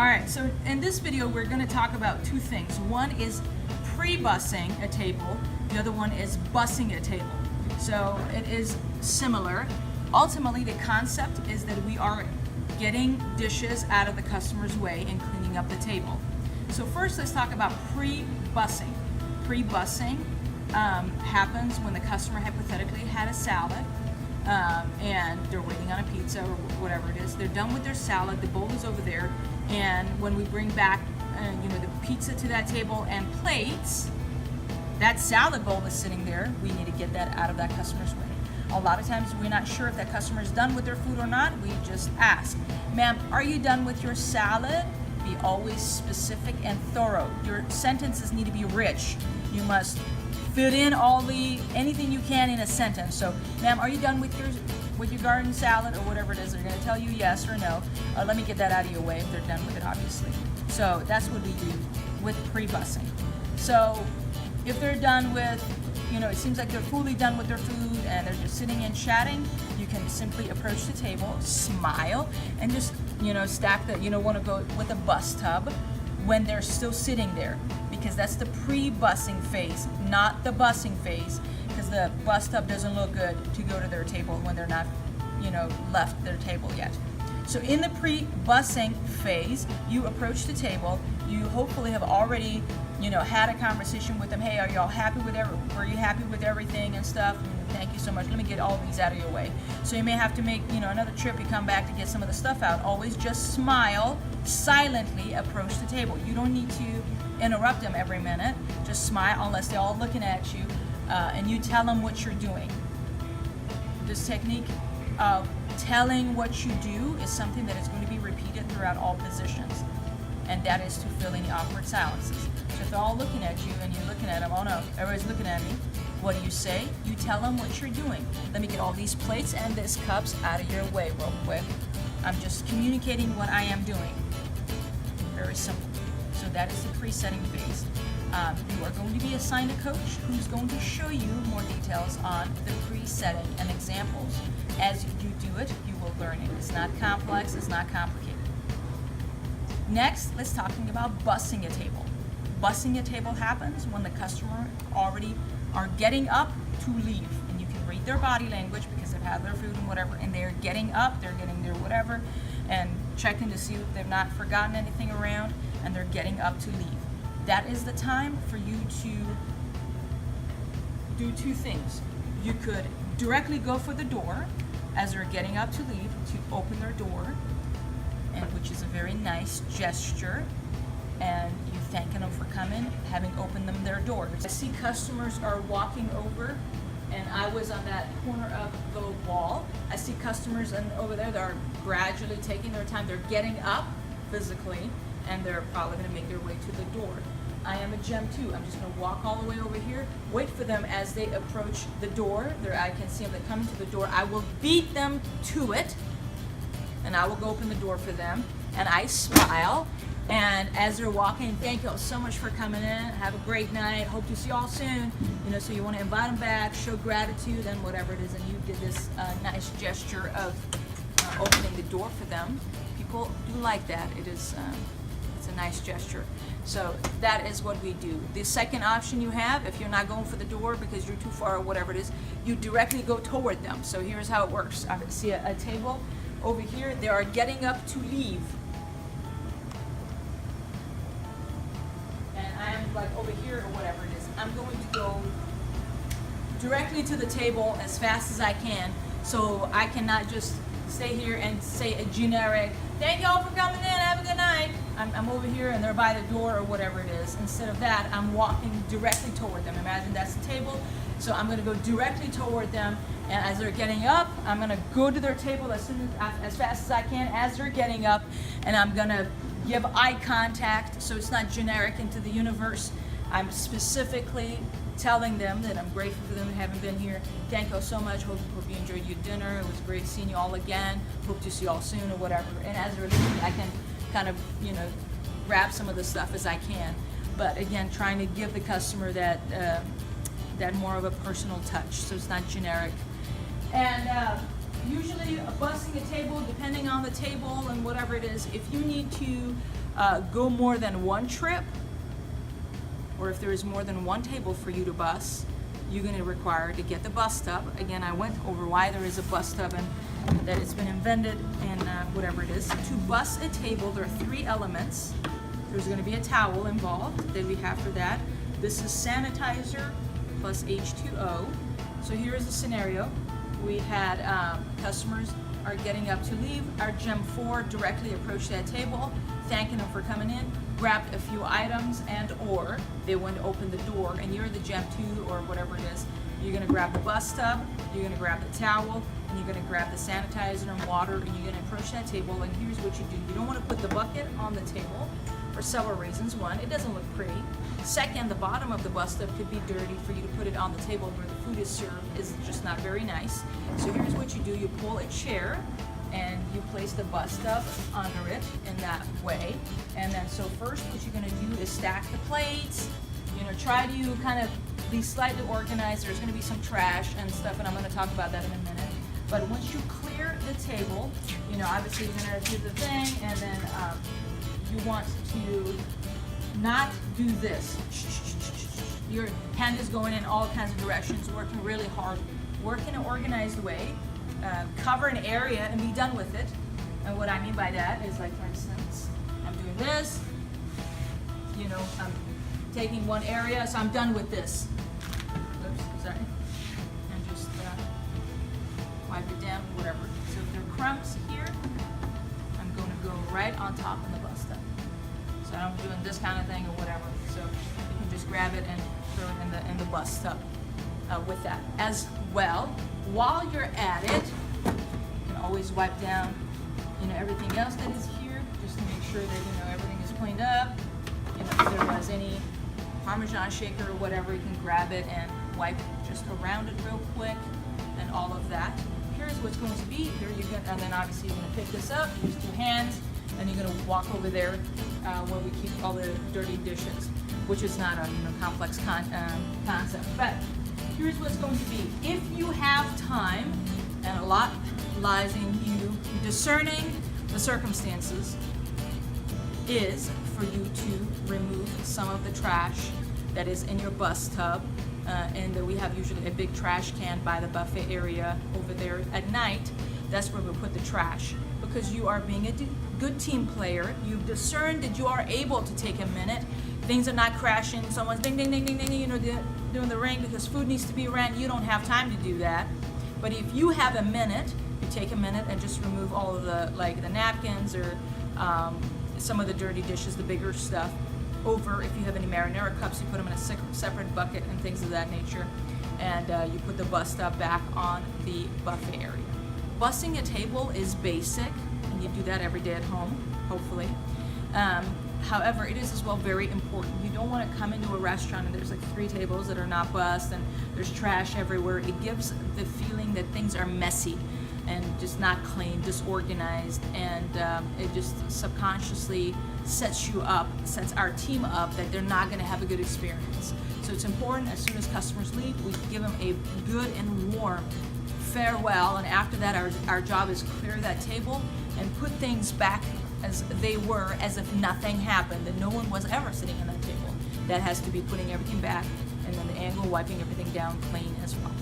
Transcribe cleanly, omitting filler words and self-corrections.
All right, so in this video, we're gonna talk about two things. One is pre-bussing a table. The other one is bussing a table. So it is similar. Ultimately, the concept is that we are getting dishes out of the customer's way and cleaning up the table. So first, let's talk about pre-bussing. Pre-bussing happens when the customer hypothetically had a salad and they're waiting on a pizza or whatever it is. They're done with their salad, the bowl is over there, and when we bring back the pizza to that table and plates, that salad bowl is sitting there. We need to get that out of that customer's way. A lot of times we're not sure if that customer is done with their food or not. We just ask, ma'am, are you done with your salad? Be always specific and thorough. Your sentences need to be rich. You must fit in anything you can in a sentence. So, ma'am, are you done with your garden salad or whatever it is? They're going to tell you yes or no. Let me get that out of your way if they're done with it, obviously. So that's what we do with pre-bussing. So if they're done with, it seems like they're fully done with their food and they're just sitting and chatting, you can simply approach the table, smile, and just, stack the, want to go with a bus tub when they're still sitting there, because that's the pre-bussing phase, not the bussing phase, because the bus tub doesn't look good to go to their table when they're not, left their table yet. So in the pre-bussing phase, you approach the table, you hopefully have already had a conversation with them. Hey, are y'all happy with were you happy with everything and stuff? Thank you so much. Let me get all these out of your way. So you may have to make, another trip. You come back to get some of the stuff out. Always just smile, silently approach the table. You don't need to interrupt them every minute. Just smile unless they're all looking at you, and you tell them what you're doing. This technique of telling what you do is something that is going to be repeated throughout all positions, and that is to fill any awkward silences. So if they're all looking at you and you're looking at them, oh no, everybody's looking at me. What do you say? You tell them what you're doing. Let me get all these plates and these cups out of your way real quick. I'm just communicating what I am doing. Very simple. So that is the pre-setting phase. You are going to be assigned a coach who's going to show you more details on the pre-setting and examples. As you do it, you will learn it. It's not complex, it's not complicated. Next, let's talking about bussing a table. Bussing a table happens when the customer already are getting up to leave, and you can read their body language because they've had their food and whatever, and they're getting up, they're getting their whatever, and checking to see if they've not forgotten anything around, and they're getting up to leave. That is the time for you to do two things. You could directly go for the door as they're getting up to leave, to open their door, and which is a very nice gesture, and you thanking them for coming, having opened them their doors. I see customers are walking over, and I was on that corner of the wall. I see customers over there that are gradually taking their time. They're getting up physically, and they're probably going to make their way to the door. I am a gem too. I'm just going to walk all the way over here, wait for them as they approach the door. I can see them coming to the door. I will beat them to it, and I will go open the door for them, and I smile. And as they're walking, thank you all so much for coming in. Have a great night. Hope to see you all soon. So you want to invite them back, show gratitude, and whatever it is. And you did this nice gesture of opening the door for them. People do like that. It's a nice gesture. So that is what we do. The second option you have, if you're not going for the door because you're too far or whatever it is, you directly go toward them. So here's how it works. I see a table over here. They are getting up to leave. Like over here or whatever it is, I'm going to go directly to the table as fast as I can, so I cannot just stay here and say a generic, thank y'all for coming in, have a good night. I'm over here and they're by the door or whatever it is. Instead of that, I'm walking directly toward them. Imagine that's the table, so I'm going to go directly toward them, and as they're getting up, I'm going to go to their table as fast as I can as they're getting up, and I'm going to give eye contact, so it's not generic into the universe. I'm specifically telling them that I'm grateful for them having been here. Thank you all so much. Hope you enjoyed your dinner. It was great seeing you all again. Hope to see you all soon or whatever. And as they're leaving, I can kind of, grab some of the stuff as I can. But again, trying to give the customer that more of a personal touch, so it's not generic. And usually bussing a table, depending on the table and whatever it is, if you need to go more than one trip, or if there is more than one table for you to bus, you're going to require to get the bus tub. Again, I went over why there is a bus tub and that it's been invented and whatever it is. To bus a table, there are 3 elements. There's going to be a towel involved that we have for that. This is sanitizer plus H2O. So here is the scenario. We had customers are getting up to leave. Our Gem 4 directly approached that table, thanking them for coming in, grabbed a few items, and or they went to open the door, and you're the Gem 2 or whatever it is. You're gonna grab the bus tub, you're gonna grab the towel, and you're gonna grab the sanitizer and water, and you're gonna approach that table, and here's what you do. You don't wanna put the bucket on the table for several reasons. One, it doesn't look pretty. Second, the bottom of the bus tub could be dirty. For you to put it on the table where the food is served is just not very nice. So here's what you do. You pull a chair and you place the bus tub under it in that way. And then so first what you're gonna do is stack the plates. You know, try to kind of be slightly organized. There's gonna be some trash and stuff, and I'm gonna talk about that in a minute. But once you clear the table, you know, obviously you're gonna do the thing, and then you want to not do this. Your hand is going in all kinds of directions, working really hard. Work in an organized way, cover an area and be done with it. And what I mean by that is, like, for instance, I'm doing this, you know, I'm taking one area, so I'm done with this. Oops, sorry. And just wipe it down, whatever. So if there are crumbs here, I'm going to go right on top of the bus tub. So I'm doing this kind of thing or whatever. So you can just grab it and throw it in the bus tub with that. As well, while you're at it, you can always wipe down, you know, everything else that is here, just to make sure that, you know, everything is cleaned up. You know, if there was any Parmesan shaker or whatever, you can grab it and wipe just around it real quick and all of that. Here's what's going to be there. You can, and then obviously you're going to pick this up, use 2 hands, and you're going to walk over there where we keep all the dirty dishes, which is not a, you know, complex concept. But here's what's going to be. If you have time, and a lot lies in you discerning the circumstances, is for you to remove some of the trash that is in your bus tub. And we have usually a big trash can by the buffet area over there at night. That's where we put the trash, because you are being a good team player. You've discerned that you are able to take a minute. Things are not crashing. Someone's ding, ding, ding, ding, ding, you know, doing the ring because food needs to be ran. You don't have time to do that. But if you have a minute, you take a minute and just remove all of the, like, the napkins or some of the dirty dishes, the bigger stuff. Over, if you have any marinara cups, you put them in a separate bucket and things of that nature. And you put the bus tub back on the buffet area. Bussing a table is basic, and you do that every day at home, hopefully. However, it is as well very important. You don't want to come into a restaurant and there's like 3 tables that are not bussed and there's trash everywhere. It gives the feeling that things are messy and just not clean, disorganized, and it just subconsciously sets you up, sets our team up that they're not going to have a good experience. So it's important, as soon as customers leave, we give them a good and warm farewell, and after that our job is clear that table and put things back as they were, as if nothing happened, that no one was ever sitting at that table. That has to be putting everything back, and then the angle, wiping everything down clean as well.